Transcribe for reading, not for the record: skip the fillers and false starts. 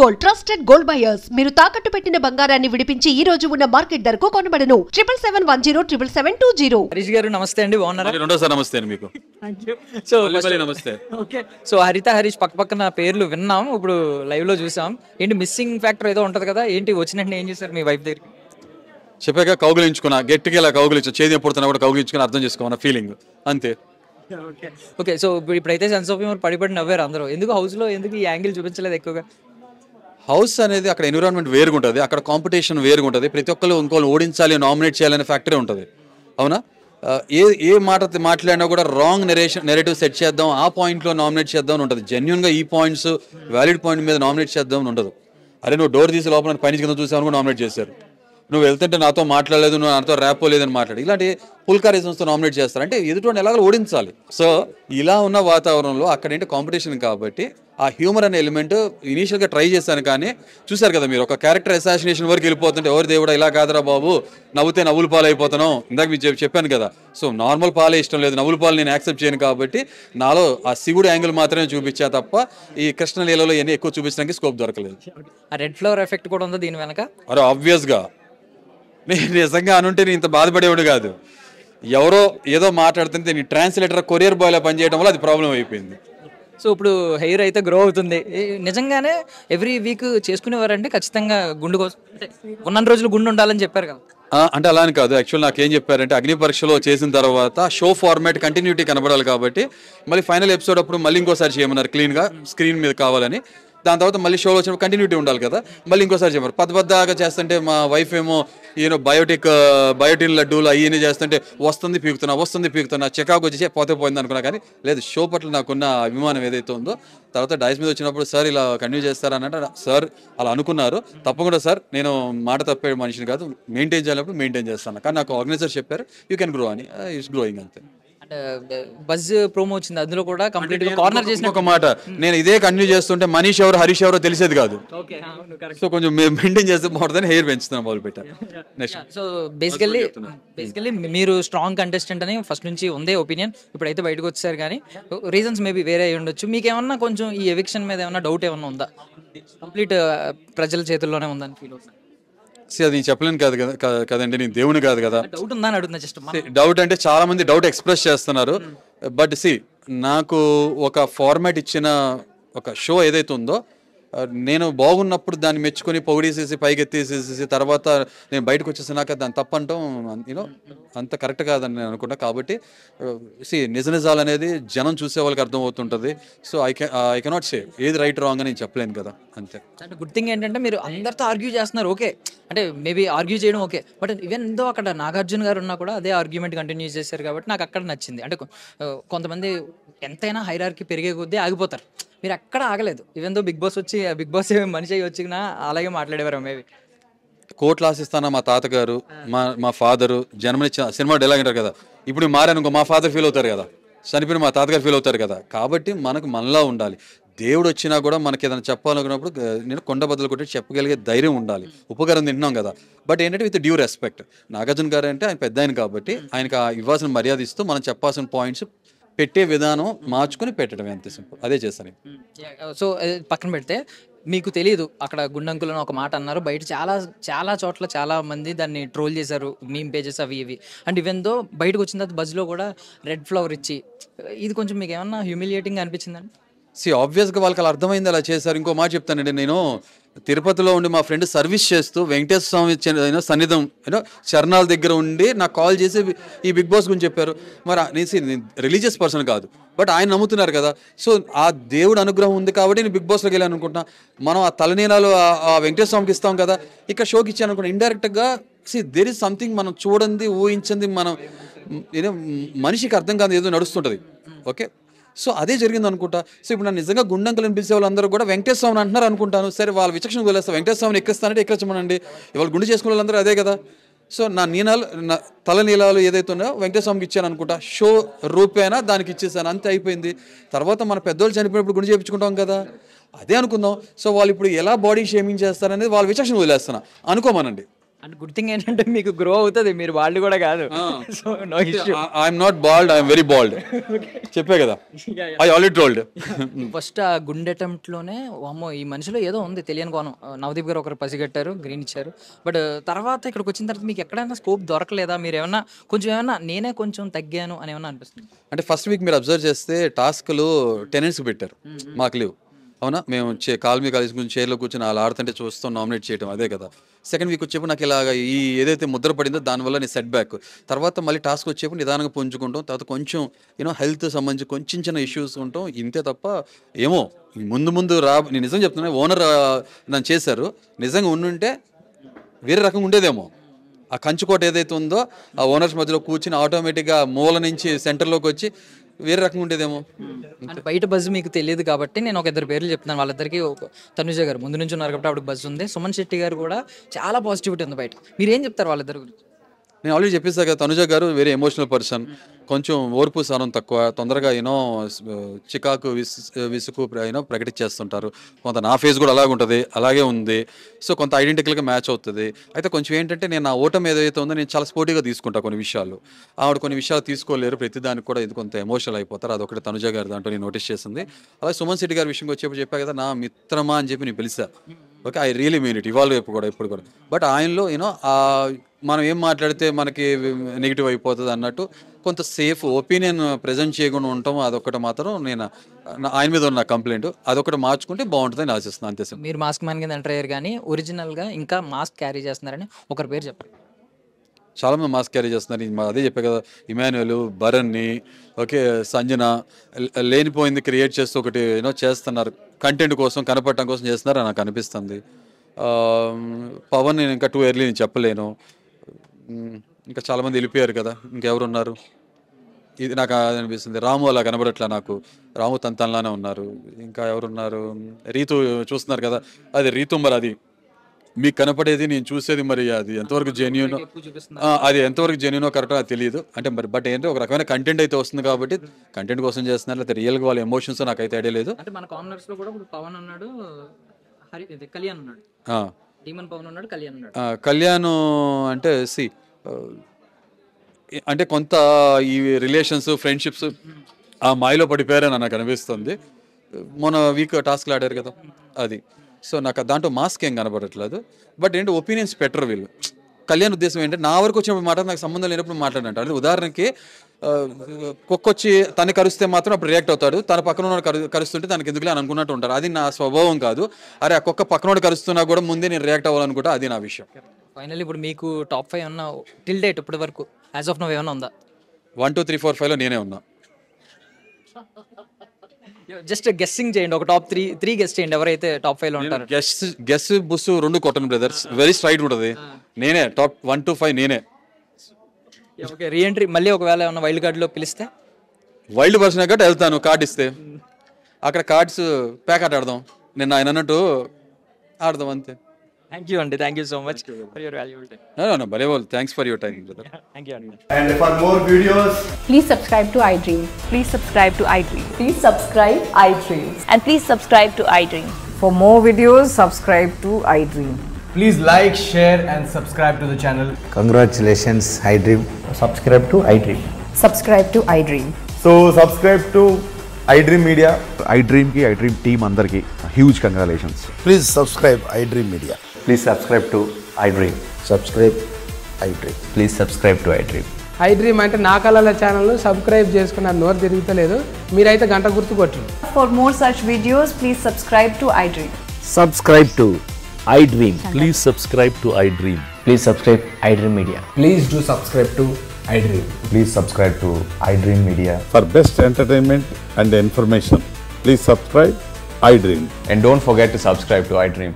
Gold trusted gold buyers మీరు తాకట్టు పెట్టిన బంగారాన్ని విడిపించి ఈ రోజు ఉన్న మార్కెట్ ధరకు కొనబడను 7771077720. హరీష్ గారు నమస్తే అండి, బాగున్నారా? రెండోసారి నమస్తే అండి మీకు. సో నమస్తే. ఓకే, సో హరిత హరీష్ పక్కన పేర్లు విన్నాం, ఇప్పుడు లైవ్ లో చూసాం. ఏంటి మిస్సింగ్ ఫ్యాక్టర్ ఏదో ఉంటది కదా, ఏంటి వచ్చినట్టు ఏం చేశారు మీ వైఫ్ దగ్గరికి? చెప్పాక కౌగులించుకున్నా, గట్టిగా ఇలా కౌగులించు, చేతి ఎప్పుడుతున్నా కూడా కౌగులించుకుని అర్థం చేసుకోమన్న ఫీలింగ్ అంతే. ఓకే, సో ఇప్పుడైతే సెన్స్ ఆఫ్ హ్యూమర్ పడిపడి నవ్వారు అందరూ. ఎందుకు హౌస్ లో ఎందుకు ఈ యాంగిల్ చూపించలేదు ఎక్కువగా? హౌస్ అనేది అక్కడ ఎన్విరాన్మెంట్ వేరుగా ఉంటుంది, అక్కడ కాంపిటీషన్ వేరుగా ఉంటుంది. ప్రతి ఒక్కరు ఇంకోళ్ళు ఓడించాలి, నామినేట్ చేయాలనే ఫ్యాక్టరీ ఉంటుంది. అవునా? ఏ మాట మాట్లాడినా కూడా రాంగ్ నెరేటివ్ సెట్ చేద్దాం, ఆ పాయింట్లో నామినేట్ చేద్దాం అని ఉంటుంది. జెన్యున్గా ఈ పాయింట్స్ వ్యాలిడ్ పాయింట్ మీద నామినేట్ చేద్దాం అని ఉండదు. అరే నువ్వు డోర్ తీసి లోపల పైన కింద చూసావు కూడా నామినేట్ చేశారు, నువ్వు వెళ్తుంటే నాతో మాట్లాడలేదు, నువ్వు నాతో ర్యాపో లేదని మాట్లాడి ఇలాంటి పుల్కారిజమ్స్తో నామినేట్ చేస్తారు. అంటే ఎదుటి ఎలాగో ఓడించాలి. సో ఇలా ఉన్న వాతావరణంలో అక్కడేంటి కాంపిటీషన్ కాబట్టి ఆ హ్యూమర్ అనే ఎలిమెంట్ ఇనీషియల్గా ట్రై చేశాను. కానీ చూసారు కదా మీరు, ఒక క్యారెక్టర్ అసాసినేషన్ వరకు వెళ్ళిపోతుంటే ఎవరి దేవుడా ఇలా కాదురా బాబు, నవ్వుతే నవ్వుల పాలు అయిపోతున్నాం. ఇందాక మీకు చెప్పాను కదా, సో నార్మల్ పాలే ఇష్టం లేదు, నవ్వుల పాలు నేను యాక్సెప్ట్ చేయను. కాబట్టి నాలో ఆ శివుడు యాంగిల్ మాత్రమే చూపించా తప్ప ఈ కృష్ణలీలలో ఇవన్నీ ఎక్కువ చూపించడానికి స్కోప్ దొరకలేదు. ఆ రెడ్ ఫ్లవర్ ఎఫెక్ట్ కూడా ఉందా దీని వెనక? అరే ఆబ్వియస్గా నేను నిజంగా అనుంటే నేను ఇంత బాధపడేవాడు కాదు. ఎవరో ఏదో మాట్లాడుతుంటే నీ ట్రాన్స్లేటర్ కొరియర్ బాయ్లా పనిచేయడం వల్ల అది ప్రాబ్లం అయిపోయింది. సో ఇప్పుడు హెయిర్ అయితే గ్రో అవుతుంది. నిజంగానే ఎవ్రీ వీక్ చేసుకునేవారంటే ఖచ్చితంగా గుండు కోసం ఉన్న రోజులు గుండు ఉండాలని చెప్పారు కదా? అంటే అలా అని కాదు. యాక్చువల్ నాకేం చెప్పారంటే అగ్ని పరీక్షలో చేసిన తర్వాత షో ఫార్మాట్ కంటిన్యూటీ కనబడాలి కాబట్టి మళ్ళీ ఫైనల్ ఎపిసోడ్ అప్పుడు మళ్ళీ ఇంకోసారి చేయమన్నారు, క్లీన్గా స్క్రీన్ మీద కావాలని. దాని తర్వాత మళ్ళీ షోలో వచ్చినప్పుడు కంటిన్యూటీ ఉండాలి కదా, మళ్ళీ ఇంకోసారి చెప్పారు. పద్దగా చేస్తుంటే మా వైఫ్ ఏమో ఈయన బయోటిన్ లడ్డూలు అయ్యి చేస్తుంటే వస్తుంది పీకుతున్నా చెకాకు వచ్చి పోతే పోయింది అనుకున్నా. కానీ లేదు, షో పట్ల నాకున్న అభిమానం ఏదైతే ఉందో. తర్వాత డైస్ మీద వచ్చినప్పుడు సార్ ఇలా కంటిన్యూ చేస్తారన్నట్టు సార్ అలా అనుకున్నారు. తప్పకుండా సార్, నేను మాట తప్పే మనిషిని కాదు, మెయింటైన్ చేయాలప్పుడు మెయింటైన్ చేస్తాను. కానీ నాకు ఆర్గనైజర్ చెప్పారు యూ కెన్ గ్రో అని, ఇట్స్ గ్రోయింగ్ అంతే. బజ్ ప్రోమో వచ్చింది, అందులో కూడా కంప్లీట్ గా కార్నర్ చేసిన ఒక మాట, నేను ఇదే కంటిన్యూ చేస్తుంటే మనీష్ ఎవరు హరీష్ ఎవరో తెలిసేది కాదు. సో కొంచెం మెయింటైన్ చేస్తే బాగుంటుందని హెయిర్ పెంచుతున్నాం మొదలు పెట్టారు. సో బేసికల్లీ మీరు స్ట్రాంగ్ కంటెస్టెంట్ అని ఫస్ట్ నుంచి ఉందే ఒపీనియన్, ఇప్పుడైతే బయటకు వచ్చారు. కానీ రీజన్స్ మేబీ వేరే అయి ఉండొచ్చు. మీకు ఏమన్నా కొంచెం ఈ ఎవిక్షన్ మీద ఏమన్నా డౌట్ ఏమన్నా ఉందా? కంప్లీట్ ప్రజల చేతుల్లోనే ఉందని ఫీల్ అవుతుంది? అది చెప్పలేను కాదు కదండి, నేను దేవుని కాదు కదా. డౌట్ ఉందని అడుగుతున్నా జస్ట్. డౌట్ అంటే చాలా మంది డౌట్ ఎక్స్ప్రెస్ చేస్తున్నారు. బట్ నాకు ఒక ఫార్మాట్ ఇచ్చిన ఒక షో ఏదైతే ఉందో, నేను బాగున్నప్పుడు దాన్ని మెచ్చుకొని పొగిడేసేసి పైకెత్తేసేసి తర్వాత నేను బయటకు వచ్చేసినాక దాన్ని తప్పంటాం అంత కరెక్ట్ కాదని నేను అనుకుంటా. కాబట్టి నిజాలు అనేది జనం చూసే వాళ్ళకి అర్థం అవుతుంటుంది. సో ఐ కెనాట్ సే ఏది రైట్ రాంగ్ అని నేను చెప్పలేను కదా, అంతే. అంటే గుడ్ థింగ్ ఏంటంటే మీరు అందరితో ఆర్గ్యూ చేస్తున్నారు, ఓకే. అంటే మేబీ ఆర్గ్యూ చేయడం ఓకే, బట్ ఈవెన్ దో అక్కడ నాగార్జున గారు ఉన్నా కూడా అదే ఆర్గ్యుమెంట్ కంటిన్యూ చేశారు కాబట్టి నాకు అక్కడ నచ్చింది. అంటే కొంతమంది ఎంతైనా హైరార్కీ పెరిగే కొద్దీ ఆగిపోతారు, మీరు అక్కడ ఆగలేదు. ఈవెన్ దో బిగ్ బాస్ మనిషి అయ్యి వచ్చినా అలాగే మాట్లాడేవారు. మేబీ కోట్లు ఆశిస్తానా మా తాతగారు, మా ఫాదరు జన్మనిచ్చిన సినిమా డైలాగ్ అంటారు కదా, ఇప్పుడు మారానుకో మా ఫాదర్ ఫీల్ అవుతారు కదా, చనిపోయిన మా తాతగారు ఫీల్ అవుతారు కదా. కాబట్టి మనకు మనలా ఉండాలి. దేవుడు వచ్చినా కూడా మనకి ఏదైనా చెప్పాలనుకున్నప్పుడు నేను కొండ బద్దలు కొట్టి చెప్పగలిగే ధైర్యం ఉండాలి. ఉపకారం తింటున్నాం కదా, బట్ ఏంటంటే విత్ డ్యూ రెస్పెక్ట్. నాగార్జున గారు అంటే ఆయన పెద్ద ఆయన కాబట్టి ఆయనకు ఇవ్వాల్సిన మర్యాద ఇస్తూ మనం చెప్పాల్సిన పాయింట్స్ పెట్టే విధానం మార్చుకుని పెట్టడం, ఎంత సింపుల్. అదే చేస్తాను. సో పక్కన పెడితే మీకు తెలియదు అక్కడ గుండంకులను ఒక మాట అన్నారు, బయట చాలా చోట్ల చాలా మంది దాన్ని ట్రోల్ చేశారు, మీమ్ పేజెస్ అవి ఇవి. అండ్ ఈవెన్ దో బయటకు వచ్చిన తర్వాత బజ్లో కూడా రెడ్ ఫ్లవర్ ఇచ్చి, ఇది కొంచెం మీకు ఏమన్నా హ్యూమిలియేటింగ్ అనిపించిందండి? ఆబ్వియస్గా వాళ్ళకి అలా అర్థమైంది, అలా చేశారు. ఇంకో మాట చెప్తానండి, నేను తిరుపతిలో ఉండి మా ఫ్రెండ్ సర్వీస్ చేస్తూ వెంకటేశ్వర స్వామి సన్నిధం చరణాల దగ్గర ఉండి నాకు కాల్ చేసి ఈ బిగ్ బాస్ గురించి చెప్పారు. మరి నేను రిలీజియస్ పర్సన్ కాదు, బట్ ఆయన నమ్ముతున్నారు కదా. సో ఆ దేవుడు అనుగ్రహం ఉంది కాబట్టి నేను బిగ్ బాస్లోకి వెళ్ళాను అనుకుంటున్నా. మనం ఆ తలనీలాలు ఆ వెంకటేశ్వర స్వామికి ఇస్తాం కదా, ఇక్కడ షోకి ఇచ్చాను అనుకుంటా. ఇండైరెక్ట్గా దేర్ ఇస్ సంథింగ్ మనం చూడండి, ఊహించింది, మనం మనిషికి అర్థం కాదు ఏదో నడుస్తుంటుంది. ఓకే, సో అదే జరిగింది అనుకుంటా. సో ఇప్పుడు నన్ను నిజంగా గుండంకులను పిలిచే వాళ్ళందరూ కూడా వెంకటేశ్వర స్వామిని అంటున్నారు అనుకుంటాను. సరే వాళ్ళ విచక్షణ వదిలేస్తా, వెంకటేశ్వర స్వామిని ఎక్కిస్తానంటే ఎక్కచ్చమనండి, ఇవాళ గుండు చేసుకునే వాళ్ళందరూ అదే కదా. సో నా తల నీలాలు ఏదైతే ఉన్నాయో వెంకటేశ్వర స్వామికి ఇచ్చాను అనుకుంటా, షో రూపేనా దానికి ఇచ్చేసాను, అంతే అయిపోయింది. తర్వాత మన పెద్దోళ్ళు చనిపోయినప్పుడు గుండు చేయించుకుంటాం కదా, అదే అనుకుందాం. సో వాళ్ళు ఇప్పుడు ఎలా బాడీ షేమింగ్ చేస్తారనేది వాళ్ళ విచక్షణ వదిలేస్తున్నా, అనుకోమనండి. అండ్ గుడ్ థింగ్ ఏంటంటే మీకు గ్రో అవుతుంది, మీరు వాళ్ళు కూడా కాదు. So no issue. I'm not bald, I'm very bald. చెప్పే కదా, ఐ ఆల్రెడీ టోల్డ్. ఫస్ట్ ఆ గుండె అటెంప్ట్లోనే అమ్మో ఈ మనిషిలో ఏదో ఉంది తెలియని కోణం. నవదీప్ గారు ఒకరు పసిగట్టారు, గ్రీన్ ఇచ్చారు. బట్ తర్వాత ఇక్కడికి వచ్చిన తర్వాత మీకు ఎక్కడైనా స్కోప్ దొరకలేదా? మీరు ఏమన్నా నేనే కొంచెం తగ్గాను అని ఏమన్నా అనిపిస్తుంది? అంటే ఫస్ట్ వీక్ మీరు అబ్జర్వ్ చేస్తే టాస్క్లు టెనెంట్స్కి పెట్టారు, మాకు లేవు. అవునా, మేము కాల్మీ కాలేజ్ గురించి చైర్లో కూర్చొని వాళ్ళు ఆడుతుంటే చూస్తాం, నామినేట్ చేయడం అదే కదా. సెకండ్ వీక్ వచ్చేప్పుడు నాకు ఇలాగ ఈ ఏదైతే ముద్ర పడిందో దానివల్ల నేను సెట్ బ్యాక్. తర్వాత మళ్ళీ టాస్క్ వచ్చేప్పుడు నిదానంగా పుంజుకుంటాం. తర్వాత కొంచెం హెల్త్ సంబంధించి కొంచెం చిన్న ఇష్యూస్ ఉంటాం, ఇంతే తప్ప ఏమో ముందు నేను నిజం చెప్తున్నా, ఓనర్ నన్ను చేశారు, నిజంగా ఉండుంటే వేరే రకంగా ఉండేదేమో. ఆ కంచుకోట ఏదైతే ఉందో ఆ ఓనర్స్ మధ్యలో కూర్చుని ఆటోమేటిక్గా మూల నుంచి సెంటర్లోకి వచ్చి వేరే రకంగా ఉండేదేమో. అంటే బయట బజ్ మీకు తెలియదు కాబట్టి నేను ఒక ఇద్దరు పేర్లు చెప్తున్నాను. వాళ్ళిద్దరికి తనుజ గారు ముందు నుంచి ఉన్నారు కాబట్టి ఆవిడకి బజ్ ఉంది. సుమన్ శెట్టి గారు కూడా చాలా పాజిటివిటీ ఉంది బయట. మీరు ఏం చెప్తారు వాళ్ళిద్దరి గురించి? నేను ఆల్రెడీ చెప్పేసా కదా, తనుజ గారు వెరీ ఎమోషనల్ పర్సన్, కొంచెం ఓర్పు సహనం తక్కువ, తొందరగా చికాకు విసుకు ప్రకటించేస్తుంటారు. కొంత నా ఫేస్ కూడా అలాగే ఉంటుంది, అలాగే ఉంది. సో కొంత ఐడెంటికల్గా మ్యాచ్ అవుతుంది. అయితే కొంచెం ఏంటంటే నేను నా ఓటమి ఏదైతే ఉందో నేను చాలా స్పోర్టివ్గా తీసుకుంటాను కొన్ని విషయాలు. ఆవిడ కొన్ని విషయాలు తీసుకోలేరు, ప్రతిదానికి కూడా ఇది కొంత ఎమోషనల్ అయిపోతారు. అదొకటి తనుజ గారి దాంట్లో నేను నోటీస్ చేసింది. అలాగే సుమన్ శెట్టి గారి విషయంకి వచ్చేప్పుడు చెప్పా కదా, నా మిత్రమా అని చెప్పి నేను పిలిచా. Okay, I really mean it, ఇవాళ రేపు కూడా ఇప్పుడు కూడా. బట్ ఆయనలో మనం ఏం మాట్లాడితే మనకి నెగిటివ్ అయిపోతుంది అన్నట్టు కొంత సేఫ్ ఒపీనియన్ ప్రజెంట్ చేయకుండా ఉంటాం. అదొకటి మాత్రం నేను ఆయన మీద ఉన్న కంప్లైంట్, అదొకటి మార్చుకుంటే బాగుంటుందని ఆశిస్తున్నాను, అంతే సార్. మీరు మాస్క్ మ్యాన్ కింద ఎంటర్ అయ్యారు కానీ ఒరిజినల్గా ఇంకా మాస్క్ క్యారీ చేస్తున్నారని ఒకరి పేరు చెప్పండి. చాలామంది మాస్క్ క్యారీ చేస్తున్నారు, అదే చెప్పే కదా, ఇమాన్యుయల్, భరణ్ని, ఓకే, సంజన, లేనిపోయింది క్రియేట్ చేస్తూ ఒకటి చేస్తున్నారు, కంటెంట్ కోసం కనపడటం కోసం చేస్తున్నారు అని నాకు అనిపిస్తుంది. పవన్ నేను ఇంకా టూ ఎర్లీ నేను చెప్పలేను. ఇంకా చాలామంది వెళ్ళిపోయారు కదా, ఇంకెవరున్నారు? ఇది నాకు అనిపిస్తుంది. రాము అలా కనబడట్లా నాకు, రాము తనలానే ఉన్నారు. ఇంకా ఎవరున్నారు? రీతు చూస్తున్నారు కదా, అది రీతు. మరి అది మీకు కనపడేది నేను చూసేది, మరి అది ఎంతవరకు జెన్యూనో, అది ఎంతవరకు జెన్యూనో కరెక్టో అది తెలియదు. అంటే మరి బట్ ఏంటంటే ఒక రకమైన కంటెంట్ అయితే వస్తుంది కాబట్టి కంటెంట్ కోసం చేస్తున్నారు, లేకపోతే రియల్గా వాళ్ళ ఎమోషన్స్ నాకైతే ఐడియా లేదు. అంటే మన కామనర్స్ లో కూడా ఇప్పుడు పవన్ ఉన్నాడు, కళ్యాణ్ ఉన్నాడు, డీమన్ పవన్ ఉన్నాడు, కళ్యాణ్ ఉన్నాడు. కళ్యాణ్ అంటే అంటే కొంత ఈ రిలేషన్స్, ఫ్రెండ్షిప్స్ ఆ మాయలో పడిపోయారని నాకు అనిపిస్తుంది. మొన్న వీక్ టాస్క్లు ఆడారు కదా అది. సో నాకు దాంట్లో మాస్క్ ఏం కనబడట్లేదు. బట్ ఏంటి ఒపీనియన్స్ పెట్టరు వీళ్ళు. కళ్యాణ్ ఉద్దేశం ఏంటంటే నా వరకు వచ్చినప్పుడు మాట నాకు సంబంధం లేనప్పుడు మాట్లాడినట్టు. అంటే ఉదాహరణకి కుక్కొచ్చి తను కరుస్తే మాత్రం అప్పుడు రియాక్ట్ అవుతాడు, తన పక్కన ఉన్న కరుస్తుంటే తనకి ఎందుకులే అని అనుకున్నట్టు ఉంటారు. అది నా స్వభావం కాదు. అరే ఆ కుక్క పక్కనోడు కరుస్తున్నా కూడా ముందే నేను రియాక్ట్ అవ్వాలనుకుంటా, అది నా విషయం. ఫైనల్లీ ఇప్పుడు మీకు టాప్ 5 ఏమన్నా టిల్ డేట్ ఇప్పటి వరకు యాజ్ ఆఫ్ నౌ ఏమన్నా ఉందా? 1 2 3 4 5లో నేనే ఉన్నా. జస్ట్ గెస్సింగ్ చేయండి, ఒక టాప్ 3 గెస్ట్ చేయండి ఎవరైతే టాప్ 5లో ఉంటారు. గెస్ బుస్ 2 కొట్టను బ్రదర్స్, వెరీ స్ట్రైట్ ఉంటుంది. నేనే టాప్ 1 to 5 నేనే. ఓకే, రీఎంట్రీ మళ్ళీ ఒకవేళ ఏమన్నా వైల్డ్ కార్డ్లో పిలిస్తే? వైల్డ్ పర్సన్ కాబట్టి వెళ్తాను. కార్డ్ ఇస్తే అక్కడ కార్డ్స్ ప్యాక్ ఆడదాం, నిన్న ఆయన అన్నట్టు ఆడదాం, అంతే. థ్యాంక్ యూ అండి, thank you so much for your valuable time. No, very well. Thanks for your time, brother. Thank you అండి. And for more videos, Please subscribe to iDream. Please subscribe to iDream. Please subscribe iDream. And please subscribe to iDream. For more videos, subscribe to iDream. please like, share and subscribe to the channel. Congratulations, iDream. Subscribe to iDream. Subscribe to iDream. So subscribe to iDream Media. iDream ki iDream team andarki huge congratulations. Please subscribe iDream Media. Please subscribe to iDream. Subscribe iDream. Please subscribe to iDream. iDream అంటే నా కళల channel subscribe చేసుకున్న నోరు తిరుగుతలేదు, మీరైతే గంట గుర్తు కొట్టండి. For more such videos, please subscribe to iDream. Subscribe to iDream. Please subscribe to iDream. Please subscribe iDream Media. Please do subscribe to iDream. Please subscribe to iDream Media. For best entertainment and information, please subscribe iDream. And don't forget to subscribe to iDream.